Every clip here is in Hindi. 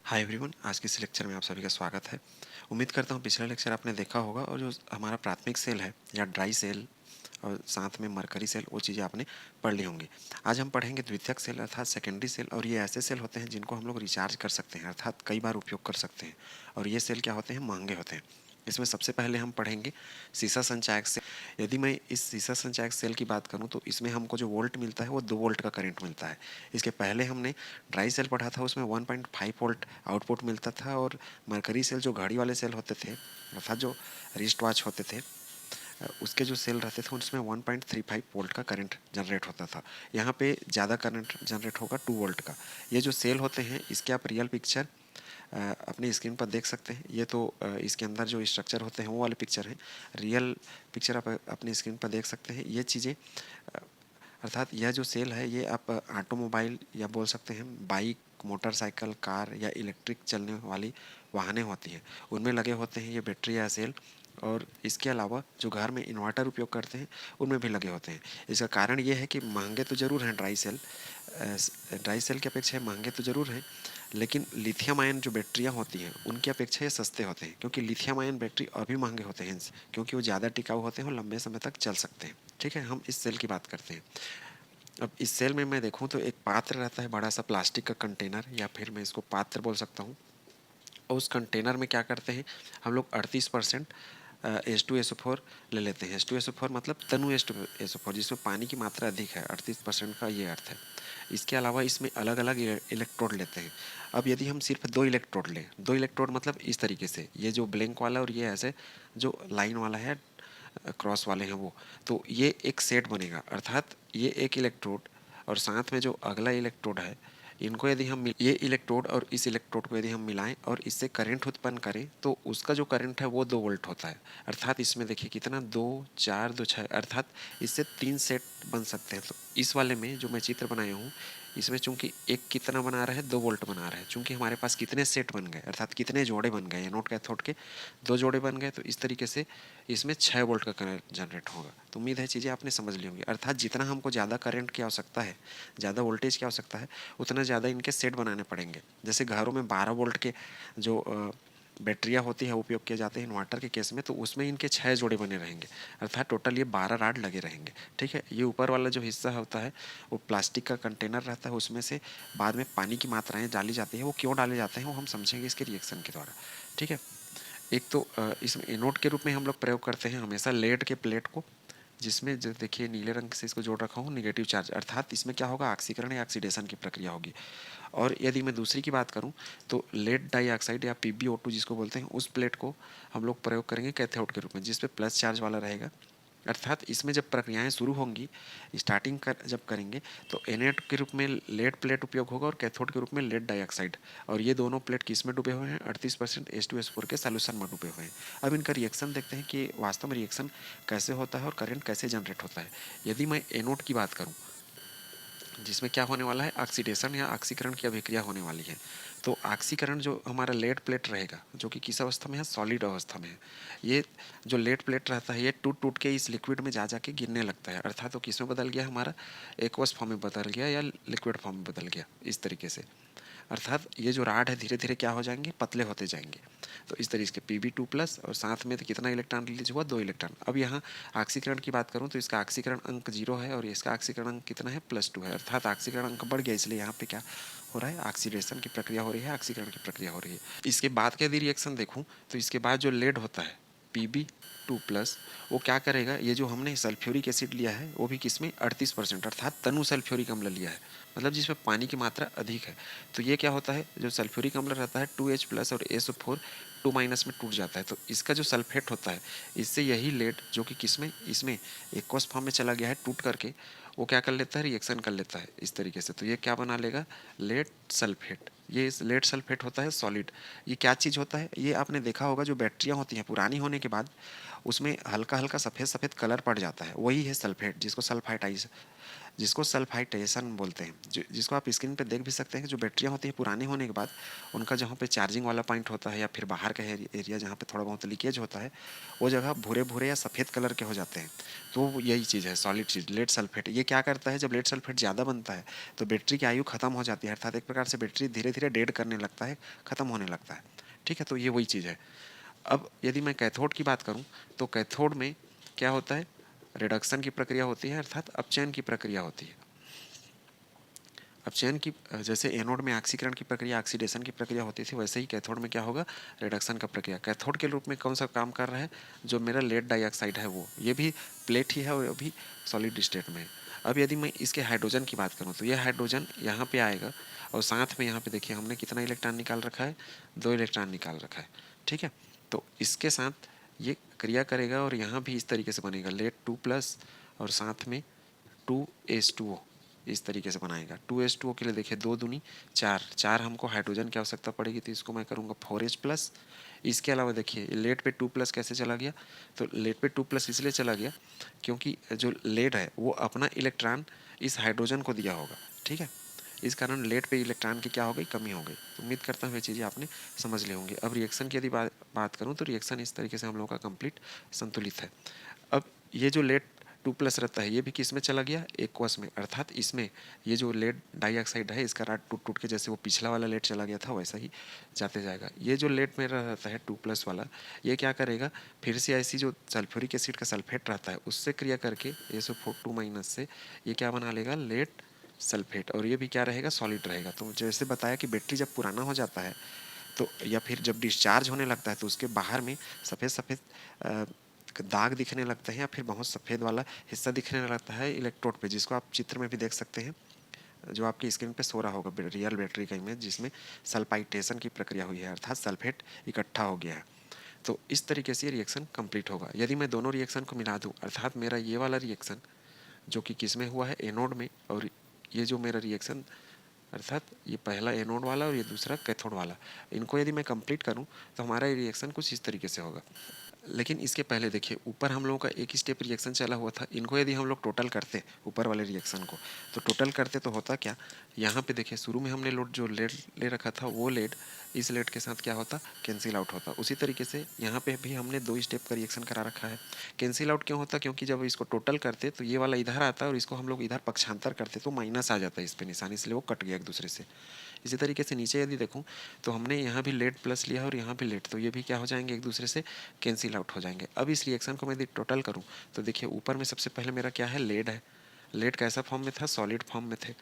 हाय एवरीवन, आज के इस लेक्चर में आप सभी का स्वागत है। उम्मीद करता हूँ पिछला लेक्चर आपने देखा होगा और जो हमारा प्राथमिक सेल है या ड्राई सेल और साथ में मरकरी सेल, वो चीज़ें आपने पढ़ ली होंगी। आज हम पढ़ेंगे द्वितीयक सेल अर्थात सेकेंडरी सेल, और ये ऐसे सेल होते हैं जिनको हम लोग रिचार्ज कर सकते हैं अर्थात कई बार उपयोग कर सकते हैं। और ये सेल क्या होते हैं, महंगे होते हैं। इसमें सबसे पहले हम पढ़ेंगे सीसा संचायक सेल। यदि मैं इस सीसा संचायक सेल की बात करूं तो इसमें हमको जो वोल्ट मिलता है वो 2 वोल्ट का करंट मिलता है। इसके पहले हमने ड्राई सेल पढ़ा था, उसमें 1.5 वोल्ट आउटपुट मिलता था। और मरकरी सेल जो घड़ी वाले सेल होते थे अर्थात जो रिस्ट वॉच होते थे, उसके जो सेल रहते थे उसमें 1.35 वोल्ट का करंट जनरेट होता था। यहाँ पे ज़्यादा करंट जनरेट होगा 2 वोल्ट का। ये जो सेल होते हैं इसके आप रियल पिक्चर अपनी स्क्रीन पर देख सकते हैं। ये तो इसके अंदर जो स्ट्रक्चर होते हैं वो वाले पिक्चर हैं। रियल पिक्चर आप अपनी स्क्रीन पर देख सकते हैं। ये चीज़ें अर्थात यह जो सेल है ये आप ऑटोमोबाइल या बोल सकते हैं बाइक, मोटरसाइकिल, कार या इलेक्ट्रिक चलने वाली वाहनें होती हैं उनमें लगे होते हैं ये बैटरी या सेल। और इसके अलावा जो घर में इन्वर्टर उपयोग करते हैं उनमें भी लगे होते हैं। इसका कारण ये है कि महंगे तो ज़रूर हैं ड्राई सेल की अपेक्षा महंगे तो ज़रूर हैं, लेकिन लिथियम आयन जो बैटरियाँ होती हैं उनकी अपेक्षा ये सस्ते होते हैं, क्योंकि लिथियम आयन बैटरी अभी महंगे होते हैं क्योंकि वो ज़्यादा टिकाऊ होते हैं और लंबे समय तक चल सकते हैं। ठीक है, हम इस सेल की बात करते हैं। अब इस सेल में मैं देखूं तो एक पात्र रहता है, बड़ा सा प्लास्टिक का कंटेनर, या फिर मैं इसको पात्र बोल सकता हूँ। और उस कंटेनर में क्या करते हैं हम लोग 38% H2SO4 ले लेते हैं। H2SO4 मतलब तनु H2SO4, जिसमें पानी की मात्रा अधिक है। 38% का ये अर्थ है। इसके अलावा इसमें अलग अलग इलेक्ट्रोड लेते हैं। अब यदि हम सिर्फ 2 इलेक्ट्रोड लें, 2 इलेक्ट्रोड मतलब इस तरीके से, ये जो ब्लैंक वाला और ये ऐसे जो लाइन वाला है, क्रॉस वाले हैं वो, तो ये एक सेट बनेगा। अर्थात ये एक इलेक्ट्रोड और साथ में जो अगला इलेक्ट्रोड है, इनको यदि हम ये इलेक्ट्रोड और इस इलेक्ट्रोड को यदि हम मिलाएं और इससे करंट उत्पन्न करें तो उसका जो करंट है वो 2 वोल्ट होता है। अर्थात इसमें देखिए कितना, 2 4 2 6, अर्थात इससे 3 सेट बन सकते हैं। तो इस वाले में जो मैं चित्र बनाया हूँ इसमें चूंकि एक कितना बना रहा है, 2 वोल्ट बना रहा है। चूंकि हमारे पास कितने सेट बन गए अर्थात कितने जोड़े बन गए, एनोड कैथोड के 2 जोड़े बन गए, तो इस तरीके से इसमें 6 वोल्ट का करंट जनरेट होगा। तो उम्मीद है चीज़ें आपने समझ ली होंगी। अर्थात जितना हमको ज़्यादा करंट की आवश्यकता है, ज़्यादा वोल्टेज की आवश्यकता है, उतना ज़्यादा इनके सेट बनाने पड़ेंगे। जैसे घरों में 12 वोल्ट के जो बैटरियाँ होती है उपयोग किए जाते हैं इन्वर्टर के केस में, तो उसमें इनके 6 जोड़े बने रहेंगे। अर्थात टोटल ये 12 राड लगे रहेंगे। ठीक है, ये ऊपर वाला जो हिस्सा होता है वो प्लास्टिक का कंटेनर रहता है, उसमें से बाद में पानी की मात्राएं डाली जाती है। वो क्यों डाले जाते हैं वो हम समझेंगे इसके रिएक्शन के द्वारा। ठीक है, एक तो इसमें एनोड के रूप में हम लोग प्रयोग करते हैं हमेशा लेड के प्लेट को, जिसमें जो देखिए नीले रंग से इसको जोड़ रखा हूँ, निगेटिव चार्ज। अर्थात इसमें क्या होगा, ऑक्सीकरण या ऑक्सीडेशन की प्रक्रिया होगी। और यदि मैं दूसरी की बात करूँ तो लेड डाइऑक्साइड या PbO2 जिसको बोलते हैं, उस प्लेट को हम लोग प्रयोग करेंगे कैथोड के रूप में, जिसपे प्लस चार्ज वाला रहेगा। अर्थात इसमें जब प्रक्रियाएं शुरू होंगी, स्टार्टिंग जब करेंगे तो एनोड के रूप में लेड प्लेट उपयोग होगा और कैथोड के रूप में लेड डाइऑक्साइड। और ये दोनों प्लेट किस में डूबे हुए हैं, 38% H2SO4 के सॉल्यूशन में डूबे हुए हैं। अब इनका रिएक्शन देखते हैं कि वास्तव में रिएक्शन कैसे होता है और करंट कैसे जनरेट होता है। यदि मैं एनोड की बात करूँ, जिसमें क्या होने वाला है, ऑक्सीडेशन या ऑक्सीकरण की अभिक्रिया होने वाली है। तो ऑक्सीकरण जो हमारा लेड प्लेट रहेगा, जो कि किस अवस्था में है, सॉलिड अवस्था में है। ये जो लेड प्लेट रहता है ये टूट टूट के इस लिक्विड में जा जाके गिरने लगता है। अर्थात तो किस में बदल गया, हमारा एक्वस फॉर्म में बदल गया या लिक्विड फॉर्म में बदल गया, इस तरीके से। अर्थात ये जो राड है धीरे धीरे क्या हो जाएंगे, पतले होते जाएंगे। तो इस तरीके के Pb2+ और साथ में तो कितना इलेक्ट्रॉन रिलीज हुआ, 2 इलेक्ट्रॉन। अब यहाँ ऑक्सीकरण की बात करूँ तो इसका ऑक्सीकरण अंक 0 है और इसका ऑक्सीकरण अंक कितना है, +2 है। अर्थात ऑक्सीकरण अंक बढ़ गया, इसलिए यहाँ पे क्या हो रहा है, ऑक्सीडेशन की प्रक्रिया हो रही है, ऑक्सीकरण की प्रक्रिया हो रही है। इसके बाद का यदि रिएक्शन देखूँ तो इसके बाद जो लेड होता है Pb2+, वो क्या करेगा, ये जो हमने सल्फ्यूरिक एसिड लिया है वो भी किसमें, 38%, अर्थात तनु सल्फ्यूरिक अम्ल लिया है, मतलब जिसमें पानी की मात्रा अधिक है। तो ये क्या होता है, जो सल्फ्यूरिक अम्ल रहता है 2H+ और SO4 2- में टूट जाता है। तो इसका जो सल्फेट होता है, इससे यही लेड जो कि किसमें, इसमें एक्वस फॉर्म में चला गया है, टूट करके वो क्या कर लेता है, रिएक्शन कर लेता है इस तरीके से। तो ये क्या बना लेगा, लेड सल्फेट। ये इस लेड सल्फेट होता है सॉलिड। ये क्या चीज़ होता है, ये आपने देखा होगा जो बैटरियाँ होती हैं पुरानी होने के बाद उसमें हल्का हल्का सफ़ेद सफ़ेद कलर पड़ जाता है, वही है सल्फेट, जिसको सल्फाइटाइज जिसको सल्फाइटेशन बोलते हैं, जिसको आप स्क्रीन पे देख भी सकते हैं कि जो बैटरियाँ होती हैं पुरानी होने के बाद उनका जहाँ पे चार्जिंग वाला पॉइंट होता है या फिर बाहर का एरिया जहाँ पे थोड़ा बहुत लीकेज होता है, वो जगह भूरे भूरे या सफ़ेद कलर के हो जाते हैं। तो यही चीज़ है सॉलिड चीज़, लेड सल्फेट। ये क्या करता है, जब लेड सल्फेट ज़्यादा बनता है तो बैटरी की आयु खत्म हो जाती है, अर्थात एक प्रकार से बैटरी धीरे धीरे डेड करने लगता है, ख़त्म होने लगता है। ठीक है, तो ये वही चीज़ है। अब यदि मैं कैथोड की बात करूं तो कैथोड में क्या होता है, रिडक्शन की प्रक्रिया होती है, अर्थात अपचयन की प्रक्रिया होती है। अपचयन की, जैसे एनोड में ऑक्सीकरण की प्रक्रिया, ऑक्सीडेशन की प्रक्रिया होती थी, वैसे ही कैथोड में क्या होगा, रिडक्शन का प्रक्रिया। कैथोड के रूप में कौन सा काम कर रहा है, जो मेरा लेड डाइऑक्साइड है वो, ये भी प्लेट ही है और अभी सॉलिड स्टेट में है। अब यदि मैं इसके हाइड्रोजन की बात करूँ तो यह हाइड्रोजन यहाँ पे आएगा और साथ में यहाँ पे देखिए हमने कितना इलेक्ट्रॉन निकाल रखा है, 2 इलेक्ट्रॉन निकाल रखा है। ठीक है, तो इसके साथ ये क्रिया करेगा और यहाँ भी इस तरीके से बनेगा, लेड 2+ और साथ में 2H2O, इस तरीके से बनाएगा। 2H2O के लिए देखिए 2 दूनी 4, 4 हमको हाइड्रोजन की आवश्यकता पड़ेगी, तो इसको मैं करूँगा 4H+। इसके अलावा देखिए लेड पे 2+ कैसे चला गया, तो लेड पे 2+ इसलिए चला गया क्योंकि जो लेड है वो अपना इलेक्ट्रॉन इस हाइड्रोजन को दिया होगा। ठीक है, इस कारण लेड पे इलेक्ट्रॉन की क्या हो गई, कमी हो गई। तो उम्मीद करता हूँ ये चीज़ें आपने समझ ली होंगी। अब रिएक्शन की यदि बात करूँ तो रिएक्शन इस तरीके से हम लोगों का कंप्लीट संतुलित है। अब ये जो लेड 2+ रहता है ये भी किस में चला गया, एक्वस में, अर्थात इसमें ये जो लेड डाइऑक्साइड है इसका राड टूट टूट के जैसे वो पिछला वाला लेड चला गया था वैसा ही जाते जाएगा। ये जो लेड में रहता है 2+ वाला, ये क्या करेगा, फिर से ऐसी जो सल्फ्यूरिक एसिड का सल्फेट रहता है उससे क्रिया करके SO2- से ये क्या बना लेगा, लेड सल्फेट, और ये भी क्या रहेगा, सॉलिड रहेगा। तो जैसे बताया कि बैटरी जब पुराना हो जाता है तो या फिर जब डिस्चार्ज होने लगता है तो उसके बाहर में सफ़ेद सफ़ेद दाग दिखने लगते हैं या फिर बहुत सफ़ेद वाला हिस्सा दिखने लगता है इलेक्ट्रोड पे, जिसको आप चित्र में भी देख सकते हैं, जो आपकी स्क्रीन पे सो रहा होगा रियल बैटरी का इमेज, जिसमें सल्फाइटेशन की प्रक्रिया हुई है, अर्थात सल्फेट इकट्ठा हो गया है। तो इस तरीके से ये रिएक्शन कंप्लीट होगा। यदि मैं दोनों रिएक्शन को मिला दूँ, अर्थात मेरा ये वाला रिएक्शन जो कि किस में हुआ है, एनोड में, और ये जो मेरा रिएक्शन अर्थात ये पहला एनोड वाला और ये दूसरा कैथोड वाला, इनको यदि मैं कंप्लीट करूं तो हमारा ये रिएक्शन कुछ इस तरीके से होगा। लेकिन इसके पहले देखिए ऊपर हम लोगों का एक ही स्टेप रिएक्शन चला हुआ था, इनको यदि हम लोग टोटल करते ऊपर वाले रिएक्शन को, तो टोटल करते तो होता क्या, यहाँ पे देखिए शुरू में हमने लोड जो लेड ले रखा था वो लेड इस लेड के साथ क्या होता, कैंसिल आउट होता। उसी तरीके से यहाँ पे भी हमने 2 स्टेप का रिएक्शन करा रखा है। कैंसिल आउट क्यों होता, क्योंकि जब इसको टोटल करते तो ये वाला इधर आता है और इसको हम लोग इधर पक्षांतर करते तो माइनस आ जाता है इस पर निशान, इसलिए वो कट गया एक दूसरे से। इसी तरीके से नीचे यदि देखूं तो हमने यहाँ भी लेड प्लस लिया और यहाँ भी लेड, तो ये भी क्या हो जाएंगे, एक दूसरे से कैंसिल आउट हो जाएंगे। अब इस रिएक्शन को मैं यदि टोटल करूँ तो देखिए ऊपर में सबसे पहले मेरा क्या है, लेड है। लेड कैसा फॉर्म में था, सॉलिड फॉर्म में थे।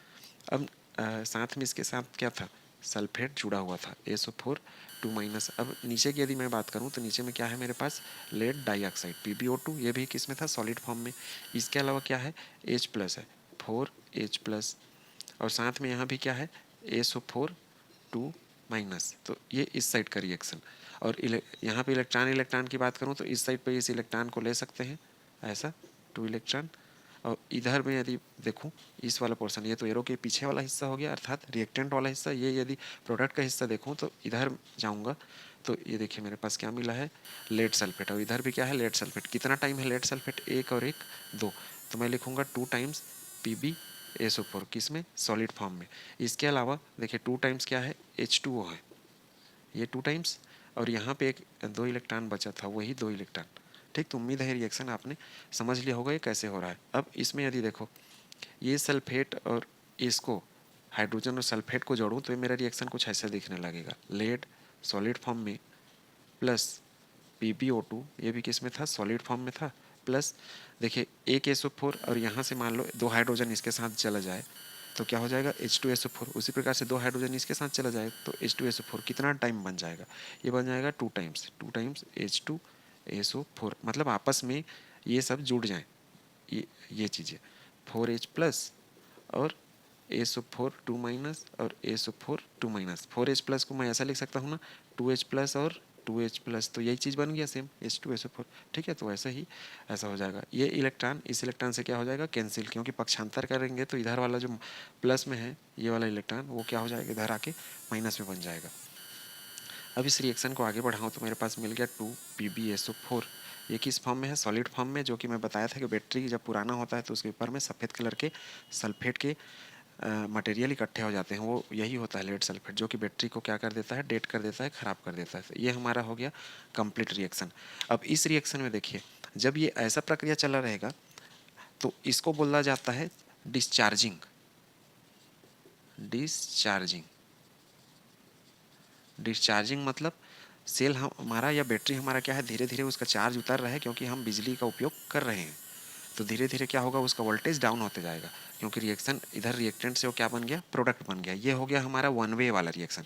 अब साथ में इसके साथ क्या था, सल्फेट जुड़ा हुआ था, SO4 2-। अब नीचे की यदि मैं बात करूं तो नीचे में क्या है मेरे पास, लेड डाइऑक्साइड PbO2, ये भी किस में था, सॉलिड फॉर्म में। इसके अलावा क्या है, H+ है, 4H+, और साथ में यहाँ भी क्या है, SO4 2-। तो ये इस साइड का रिएक्शन। और यहाँ पे इलेक्ट्रॉन इलेक्ट्रॉन की बात करूँ तो इस साइड पे इस इलेक्ट्रॉन को ले सकते हैं ऐसा, 2 इलेक्ट्रॉन। और इधर में यदि देखूं इस वाला पोर्शन, ये तो एरो के पीछे वाला हिस्सा हो गया अर्थात रिएक्टेंट वाला हिस्सा। ये यदि प्रोडक्ट का हिस्सा देखूं तो इधर जाऊंगा तो ये देखिए मेरे पास क्या मिला है, लेड सल्फेट, और इधर भी क्या है, लेड सल्फेट। कितना टाइम है लेड सल्फेट, 1 और 1 2, तो मैं लिखूंगा 2 टाइम्स PbSO4, किस में, सॉलिड फॉर्म में। इसके अलावा देखिए 2 टाइम्स क्या है, H2O है, ये 2 टाइम्स, और यहाँ पे एक 2 इलेक्ट्रॉन बचा था, वही 2 इलेक्ट्रॉन। ठीक, तो उम्मीद है रिएक्शन आपने समझ लिया होगा ये कैसे हो रहा है। अब इसमें यदि देखो ये सल्फेट और इसको हाइड्रोजन और सल्फेट को जोड़ूं तो ये मेरा रिएक्शन कुछ ऐसा दिखने लगेगा, लेड सॉलिड फॉर्म में प्लस PbO2, ये भी किस में था, सॉलिड फॉर्म में था, प्लस देखिए एक SO4, और यहाँ से मान लो 2 हाइड्रोजन इसके साथ चला जाए तो क्या हो जाएगा, H2SO4। उसी प्रकार से 2 हाइड्रोजन इसके साथ चला जाए तो H2SO4, कितना टाइम बन जाएगा, ये बन जाएगा 2 टाइम्स, 2 टाइम्स H2SO4, मतलब आपस में ये सब जुड़ जाएं, ये चीज़ें 4H+ और SO4 2- और SO4 2-। 4H+ को मैं ऐसा लिख सकता हूँ ना, 2H+ और 2H+, तो यही चीज़ बन गया सेम H2SO4। ठीक है, तो ऐसा ही ऐसा हो जाएगा, ये इलेक्ट्रॉन इस इलेक्ट्रॉन से क्या हो जाएगा, कैंसिल, क्योंकि पक्षांतर करेंगे तो इधर वाला जो प्लस में है ये वाला इलेक्ट्रॉन वो क्या हो जाएगा, इधर आके माइनस में बन जाएगा। अब इस रिएक्शन को आगे बढ़ाऊँ तो मेरे पास मिल गया 2 PbSO4, ये किस फॉर्म में है, सॉलिड फॉर्म में, जो कि मैं बताया था कि बैटरी जब पुराना होता है तो उसके ऊपर में सफ़ेद कलर के सल्फेट के मटेरियल इकट्ठे हो जाते हैं, वो यही होता है लेड सल्फेट, जो कि बैटरी को क्या कर देता है, डेड कर देता है, ख़राब कर देता है। तो ये हमारा हो गया कंप्लीट रिएक्शन। अब इस रिएक्शन में देखिए, जब ये ऐसा प्रक्रिया चला रहेगा तो इसको बोला जाता है डिस्चार्जिंग। डिस्चार्जिंग डिस्चार्जिंग मतलब सेल हमारा या बैटरी हमारा क्या है, धीरे धीरे उसका चार्ज उतर रहा है क्योंकि हम बिजली का उपयोग कर रहे हैं। तो धीरे धीरे क्या होगा, उसका वोल्टेज डाउन होते जाएगा, क्योंकि रिएक्शन इधर रिएक्टेंट से वो क्या बन गया, प्रोडक्ट बन गया। ये हो गया हमारा वन वे वाला रिएक्शन।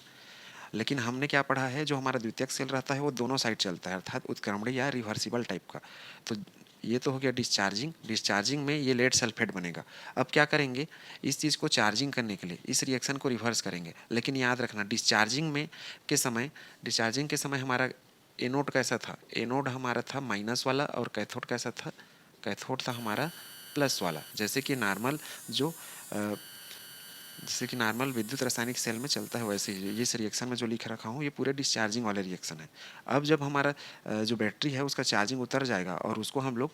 लेकिन हमने क्या पढ़ा है, जो हमारा द्वितीयक सेल रहता है वो दोनों साइड चलता है, अर्थात उत्क्रमणीय या रिवर्सिबल टाइप का। तो ये तो हो गया डिस्चार्जिंग। डिस्चार्जिंग में ये लेड सल्फेट बनेगा। अब क्या करेंगे, इस चीज़ को चार्जिंग करने के लिए इस रिएक्शन को रिवर्स करेंगे। लेकिन याद रखना, डिस्चार्जिंग के समय हमारा एनोड कैसा था, एनोड हमारा था माइनस वाला, और कैथोड कैसा था, कैथोड था हमारा प्लस वाला। जैसे कि नॉर्मल विद्युत रासायनिक सेल में चलता है, वैसे ही इस रिएक्शन में जो लिख रखा हूँ ये पूरे डिस्चार्जिंग वाले रिएक्शन है। अब जब हमारा जो बैटरी है उसका चार्जिंग उतर जाएगा और उसको हम लोग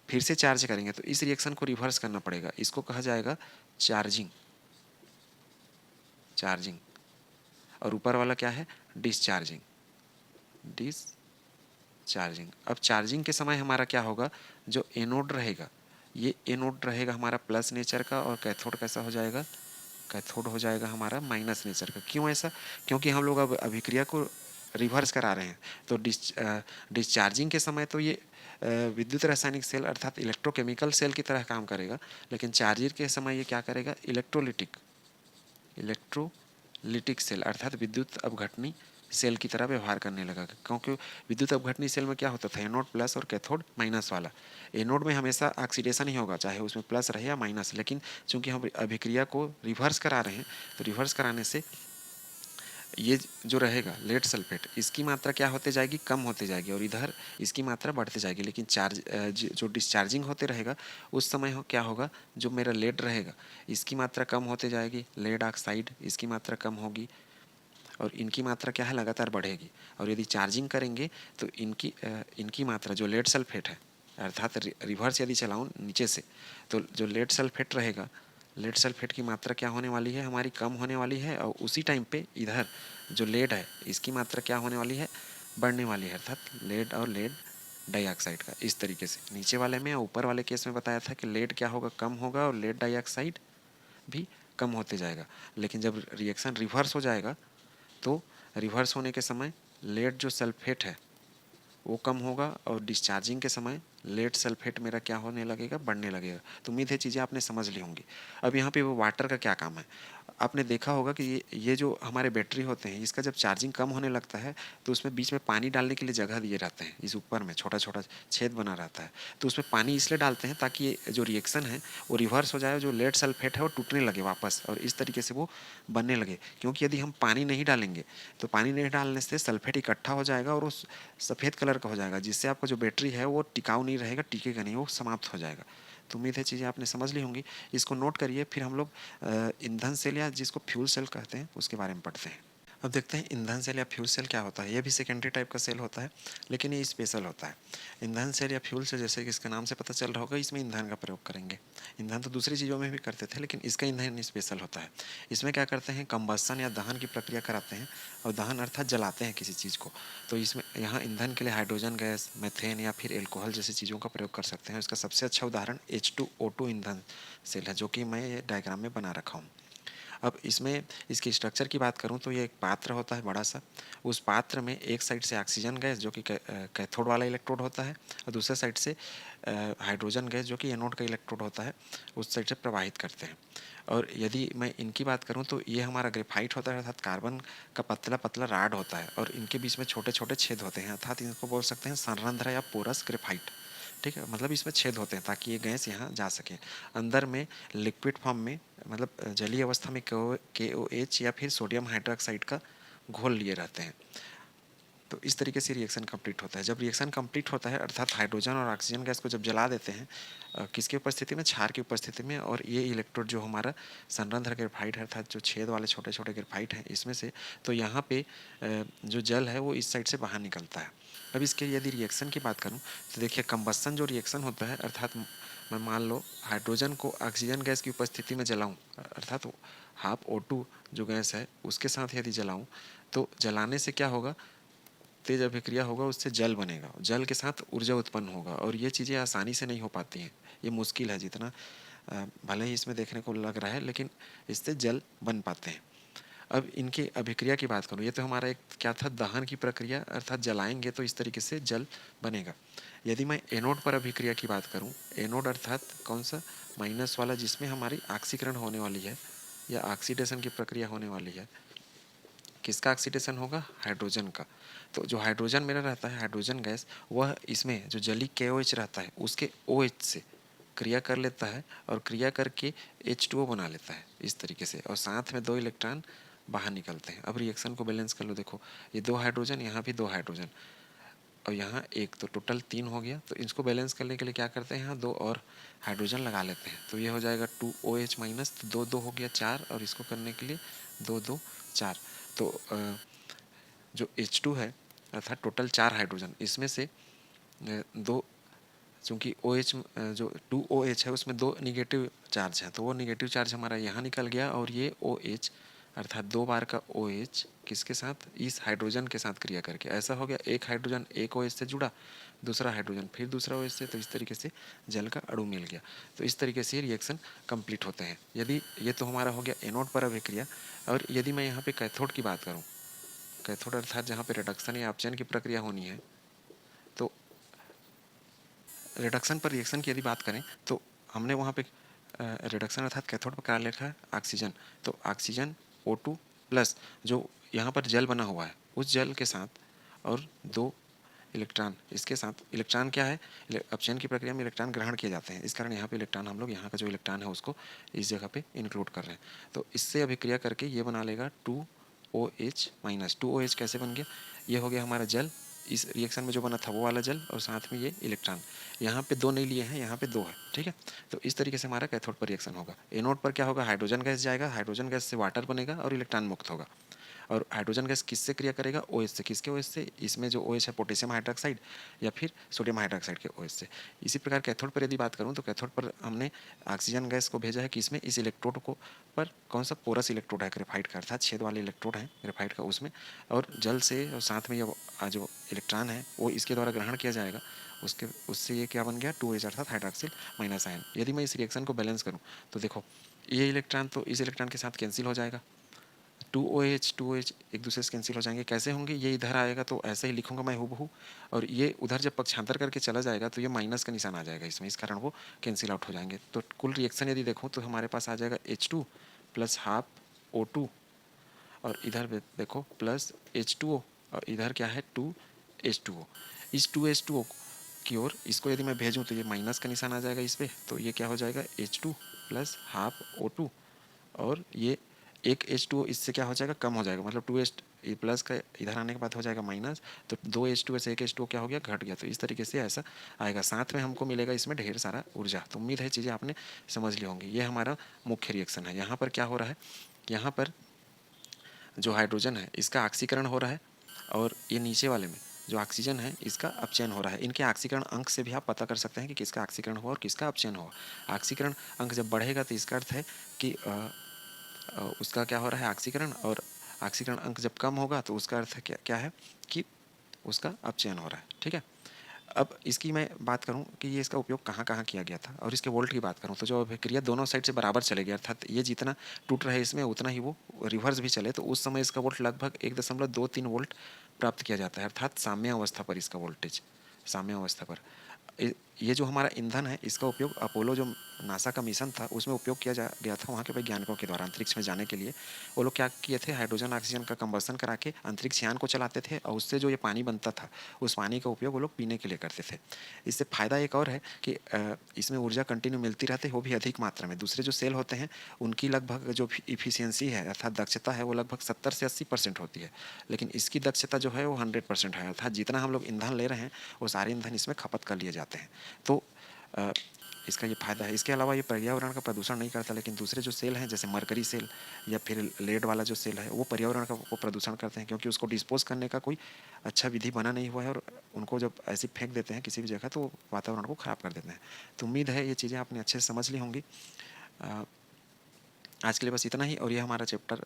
फिर से चार्ज करेंगे, तो इस रिएक्शन को रिवर्स करना पड़ेगा। इसको कहा जाएगा चार्जिंग। चार्जिंग। और ऊपर वाला क्या है, डिस्चार्जिंग। डिस्चार्जिंग। अब चार्जिंग के समय हमारा क्या होगा, जो एनोड रहेगा, ये एनोड रहेगा हमारा प्लस नेचर का, और कैथोड कैसा हो जाएगा, कैथोड हो जाएगा हमारा माइनस नेचर का। क्यों ऐसा, क्योंकि हम लोग अब अभिक्रिया को रिवर्स करा रहे हैं। तो डिस्चार्जिंग के समय तो ये विद्युत रासायनिक सेल अर्थात इलेक्ट्रोकेमिकल सेल की तरह काम करेगा, लेकिन चार्जिंग के समय ये क्या करेगा, इलेक्ट्रोलिटिक सेल अर्थात विद्युत अपघटनी सेल की तरह व्यवहार करने लगा। क्योंकि विद्युत अपघटनी सेल में क्या होता था, एनोड प्लस और कैथोड माइनस वाला। एनोड में हमेशा ऑक्सीडेशन ही होगा, चाहे उसमें प्लस रहे या माइनस, लेकिन चूंकि हम अभिक्रिया को रिवर्स करा रहे हैं, तो रिवर्स कराने से ये जो रहेगा लेड सल्फेट, इसकी मात्रा क्या होते जाएगी, कम होते जाएगी, और इधर इसकी मात्रा बढ़ते जाएगी। लेकिन जो डिस्चार्जिंग होते रहेगा उस समय क्या होगा, जो मेरा लेड रहेगा इसकी मात्रा कम होते जाएगी, लेड ऑक्साइड इसकी मात्रा कम होगी, और इनकी मात्रा क्या है, लगातार बढ़ेगी। और यदि चार्जिंग करेंगे तो इनकी मात्रा, जो लेड सल्फेट है, अर्थात रिवर्स यदि चलाऊँ नीचे से, तो जो लेड सल्फेट रहेगा, लेड सल्फेट की मात्रा क्या होने वाली है, हमारी कम होने वाली है। और उसी टाइम पे इधर जो लेड है इसकी मात्रा क्या होने वाली है, बढ़ने वाली है, अर्थात लेड और लेड डाइऑक्साइड का। इस तरीके से नीचे वाले में और ऊपर वाले केस में बताया था कि लेड क्या होगा, कम होगा, और लेड डाइऑक्साइड भी कम होते जाएगा। लेकिन जब रिएक्शन रिवर्स हो जाएगा, तो रिवर्स होने के समय लेड जो सल्फेट है वो कम होगा, और डिस्चार्जिंग के समय लेड सल्फेट मेरा क्या होने लगेगा, बढ़ने लगेगा। तो उम्मीद है चीज़ें आपने समझ ली होंगी। अब यहाँ पे वो वाटर का क्या काम है, आपने देखा होगा कि ये जो हमारे बैटरी होते हैं, इसका जब चार्जिंग कम होने लगता है तो उसमें बीच में पानी डालने के लिए जगह दिए रहते हैं। इस ऊपर में छोटा छोटा छेद बना रहता है, तो उसमें पानी इसलिए डालते हैं ताकि ये जो रिएक्शन है वो रिवर्स हो जाए, जो लेड सल्फेट है वो टूटने लगे वापस, और इस तरीके से वो बनने लगे। क्योंकि यदि हम पानी नहीं डालेंगे तो पानी नहीं डालने से सल्फेट इकट्ठा हो जाएगा और वो सफ़ेद कलर का हो जाएगा, जिससे आपका जो बैटरी है वो टिकाऊ नहीं रहेगा, टिकेगा नहीं, वो समाप्त हो जाएगा। तो उम्मीद है चीज़ें आपने समझ ली होंगी। इसको नोट करिए, फिर हम लोग ईंधन सेल या जिसको फ्यूल सेल कहते हैं उसके बारे में पढ़ते हैं। अब देखते हैं ईंधन सेल या फ्यूल सेल क्या होता है। ये भी सेकेंडरी टाइप का सेल होता है, लेकिन ये स्पेशल होता है। ईंधन सेल या फ्यूल सेल, जैसे कि इसके नाम से पता चल रहा होगा, इसमें ईंधन का प्रयोग करेंगे। ईंधन तो दूसरी चीज़ों में भी करते थे, लेकिन इसका ईंधन स्पेशल होता है। इसमें क्या करते हैं, कंबस्शन या दहन की प्रक्रिया कराते हैं, और दहन अर्थात जलाते हैं किसी चीज़ को। तो इसमें यहाँ ईंधन के लिए हाइड्रोजन गैस, मीथेन या फिर एल्कोहल जैसी चीज़ों का प्रयोग कर सकते हैं। इसका सबसे अच्छा उदाहरण H2O2 ईंधन सेल है, जो कि मैं ये डायग्राम में बना रखा हूँ। अब इसमें इसकी स्ट्रक्चर की बात करूं तो ये एक पात्र होता है बड़ा सा। उस पात्र में एक साइड से ऑक्सीजन गैस, जो कि कैथोड वाला इलेक्ट्रोड होता है, और दूसरे साइड से हाइड्रोजन गैस, जो कि एनोड का इलेक्ट्रोड होता है, उस साइड से प्रवाहित करते हैं। और यदि मैं इनकी बात करूं तो ये हमारा ग्रेफाइट होता है, अर्थात कार्बन का पतला पतला राड होता है, और इनके बीच में छोटे छोटे छेद होते हैं, अर्थात इनको बोल सकते हैं संरंध्र या पोरस ग्रेफाइट। ठीक है, मतलब इसमें छेद होते हैं ताकि ये गैस यहाँ जा सके। अंदर में लिक्विड फॉर्म में, मतलब जलीय अवस्था में KOH या फिर सोडियम हाइड्रोक्साइड का घोल लिए रहते हैं। तो इस तरीके से रिएक्शन कंप्लीट होता है। जब रिएक्शन कंप्लीट होता है अर्थात हाइड्रोजन और ऑक्सीजन गैस को जब जला देते हैं किसकी उपस्थिति में, क्षार की उपस्थिति में, और ये इलेक्ट्रोड जो हमारा संरंध्र ग्रेफाइट है अर्थात जो छेद वाले छोटे छोटे ग्रेफाइट हैं इसमें से, तो यहाँ पे जो जल है वो इस साइड से बाहर निकलता है। अब इसके यदि रिएक्शन की बात करूँ तो देखिए कंबस्सन जो रिएक्शन होता है अर्थात मैं मान लो हाइड्रोजन को ऑक्सीजन गैस की उपस्थिति में जलाऊं अर्थात हाफ O2 जो गैस है उसके साथ यदि जलाऊं तो जलाने से क्या होगा, तेज अभिक्रिया होगा, उससे जल बनेगा, जल के साथ ऊर्जा उत्पन्न होगा और ये चीज़ें आसानी से नहीं हो पाती हैं, ये मुश्किल है जितना भले ही इसमें देखने को लग रहा है लेकिन इससे जल बन पाते हैं। अब इनके अभिक्रिया की बात करूँ, ये तो हमारा एक क्या था, दहन की प्रक्रिया अर्थात जलाएंगे तो इस तरीके से जल बनेगा। यदि मैं एनोड पर अभिक्रिया की बात करूँ, एनोड अर्थात कौन सा, माइनस वाला, जिसमें हमारी ऑक्सीकरण होने वाली है या ऑक्सीडेशन की प्रक्रिया होने वाली है। किसका ऑक्सीडेशन होगा, हाइड्रोजन का। तो जो हाइड्रोजन मेरा रहता है हाइड्रोजन गैस, वह इसमें जो जली KOH रहता है उसके OH से क्रिया कर लेता है और क्रिया करके H2O बना लेता है इस तरीके से, और साथ में 2 इलेक्ट्रॉन बाहर निकलते हैं। अब रिएक्शन को बैलेंस कर लो, देखो ये 2 हाइड्रोजन, यहाँ भी 2 हाइड्रोजन और यहाँ एक, तो टोटल 3 हो गया। तो इसको बैलेंस करने के लिए क्या करते हैं, यहाँ 2 और हाइड्रोजन लगा लेते हैं, तो ये हो जाएगा 2OH माइनस, तो 2 2 हो गया 4, और इसको करने के लिए 2 2 4। तो जो H2 है अर्थात टोटल 4 हाइड्रोजन, इसमें से 2, चूँकि OH जो 2OH है उसमें 2 निगेटिव चार्ज है, तो वो निगेटिव चार्ज हमारा यहाँ निकल गया, और ये OH अर्थात 2 बार का OH किसके साथ, इस हाइड्रोजन के साथ क्रिया करके ऐसा हो गया, एक हाइड्रोजन एक OH से जुड़ा, दूसरा हाइड्रोजन फिर दूसरा OH से, तो इस तरीके से जल का अणु मिल गया। तो इस तरीके से रिएक्शन कंप्लीट होते हैं। यदि ये तो हमारा हो गया एनोड पर अभिक्रिया, और यदि मैं यहाँ पे कैथोड की बात करूँ, कैथोड अर्थात जहाँ पे रिडक्शन या अपचयन की प्रक्रिया होनी है, तो रिडक्शन पर रिएक्शन की यदि बात करें तो हमने वहाँ पे रिडक्शन अर्थात कैथोड पर क्या लिखा है, ऑक्सीजन, तो ऑक्सीजन O2 प्लस जो यहाँ पर जल बना हुआ है उस जल के साथ और 2 इलेक्ट्रॉन इसके साथ, इलेक्ट्रॉन क्या है, अपचयन की प्रक्रिया में इलेक्ट्रॉन ग्रहण किए जाते हैं, इस कारण यहाँ पे इलेक्ट्रॉन हम लोग यहाँ का जो इलेक्ट्रॉन है उसको इस जगह पे इंक्लूड कर रहे हैं। तो इससे अभिक्रिया करके ये बना लेगा 2OH माइनस। 2OH कैसे बन गया, ये हो गया हमारा जल, इस रिएक्शन में जो बना था वो वाला जल, और साथ में ये इलेक्ट्रॉन, यहाँ पे 2 नहीं लिए हैं, यहाँ पे 2 है, ठीक है। तो इस तरीके से हमारा कैथोड पर रिएक्शन होगा। एनोड पर क्या होगा, हाइड्रोजन गैस जाएगा, हाइड्रोजन गैस से वाटर बनेगा और इलेक्ट्रॉन मुक्त होगा। और हाइड्रोजन गैस किससे क्रिया करेगा, OH से। किसके OH से, इसमें जो OH है पोटेशियम हाइड्रोक्साइड या फिर सोडियम हाइड्रोक्साइड के OH से। इसी प्रकार कैथोड पर यदि बात करूँ तो कैथोड पर हमने ऑक्सीजन गैस को भेजा है किसमें, इस इलेक्ट्रोड को पर, कौन सा, पोरस इलेक्ट्रोड है ग्रेफाइट का अर्थात छेद वाले इलेक्ट्रोड है ग्रेफाइट का उसमें, और जल से और साथ में ये जो इलेक्ट्रॉन है वो इसके द्वारा ग्रहण किया जाएगा, उससे ये क्या बन गया, 2H अर्थात हाइड्रोक्सिल माइनस आयन। यदि मैं इस रिएक्शन को बैलेंस करूँ तो देखो ये इलेक्ट्रॉन तो इस इलेक्ट्रॉन के साथ कैंसिल हो जाएगा, 2OH एक दूसरे से कैंसिल हो जाएंगे। कैसे होंगे, ये इधर आएगा तो ऐसे ही लिखूंगा मैं हूबहू, और ये उधर जब पक्षांतर करके चला जाएगा तो ये माइनस का निशान आ जाएगा इसमें, इस कारण वो कैंसिल आउट हो जाएंगे। तो कुल रिएक्शन यदि देखूँ तो हमारे पास आ जाएगा H2 प्लस हाफ O2, और इधर देखो प्लस H2O, और इधर क्या है 2H2O। इस 2H2O की ओर इसको यदि मैं भेजूँ तो ये माइनस का निशान आ जाएगा इस पर, तो ये क्या हो जाएगा H2 प्लस हाफ O2, और ये एक H2O इससे क्या हो जाएगा, कम हो जाएगा, मतलब 2H प्लस का इधर आने के बाद हो जाएगा माइनस, तो 2H2 से एक H2O क्या हो गया, घट गया। तो इस तरीके से ऐसा आएगा, साथ में हमको मिलेगा इसमें ढेर सारा ऊर्जा। तो उम्मीद है चीज़ें आपने समझ ली होंगी। ये हमारा मुख्य रिएक्शन है। यहाँ पर क्या हो रहा है, यहाँ पर जो हाइड्रोजन है इसका ऑक्सीकरण हो रहा है, और ये नीचे वाले में जो ऑक्सीजन है इसका अपचयन हो रहा है। इनके ऑक्सीकरण अंक से भी आप पता कर सकते हैं कि किसका ऑक्सीकरण हुआ और किसका अपचयन हुआ। ऑक्सीकरण अंक जब बढ़ेगा तो इसका अर्थ है कि उसका क्या हो रहा है, ऑक्सीकरण, और ऑक्सीकरण अंक जब कम होगा तो उसका अर्थ क्या है कि उसका अपचयन हो रहा है, ठीक है। अब इसकी मैं बात करूं कि ये इसका उपयोग कहाँ कहाँ किया गया था, और इसके वोल्ट की बात करूं तो जो अभिक्रिया दोनों साइड से बराबर चलेगी, अर्थात ये जितना टूट रहा है इसमें उतना ही वो रिवर्स भी चले, तो उस समय इसका वोल्ट लगभग 1.23 वोल्ट प्राप्त किया जाता है, अर्थात साम्य अवस्था पर इसका वोल्टेज, साम्य अवस्था पर। ये जो हमारा ईंधन है, इसका उपयोग अपोलो जो नासा का मिशन था उसमें उपयोग किया जा गया था वहाँ के वैज्ञानिकों के द्वारा अंतरिक्ष में जाने के लिए। वो लोग क्या किए थे, हाइड्रोजन ऑक्सीजन का कंबसन करा के अंतरिक्ष यान को चलाते थे और उससे जो ये पानी बनता था उस पानी का उपयोग वो लोग पीने के लिए करते थे। इससे फ़ायदा एक और है कि इसमें ऊर्जा कंटिन्यू मिलती रहती है, वो भी अधिक मात्रा में। दूसरे जो सेल होते हैं उनकी लगभग जो इफिशियंसी है अर्थात दक्षता है वो लगभग 70 से 80% होती है, लेकिन इसकी दक्षता जो है वो 100% है। अर्थात जितना हम लोग ईंधन ले रहे हैं वो सारे ईंधन इसमें खपत कर लिए जाते हैं। तो अ, इसका ये फ़ायदा है। इसके अलावा ये पर्यावरण का प्रदूषण नहीं करता, लेकिन दूसरे जो सेल हैं जैसे मरकरी सेल या फिर लेड वाला जो सेल है वो पर्यावरण का वो प्रदूषण करते हैं, क्योंकि उसको डिस्पोज करने का कोई अच्छा विधि बना नहीं हुआ है और उनको जब ऐसे फेंक देते हैं किसी भी जगह तो वातावरण को ख़राब कर देते हैं। तो उम्मीद है ये चीज़ें आपने अच्छे से समझ ली होंगी। अ, आज के लिए बस इतना ही, और ये हमारा चैप्टर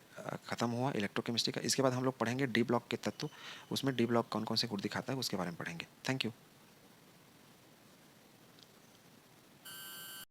ख़त्म हुआ इलेक्ट्रोकेमिस्ट्री का। इसके बाद हम लोग पढ़ेंगे डी ब्लॉक के तत्व। उसमें डी ब्लॉक कौन कौन से गुण दिखाता है उसके बारे में पढ़ेंगे। Thank you.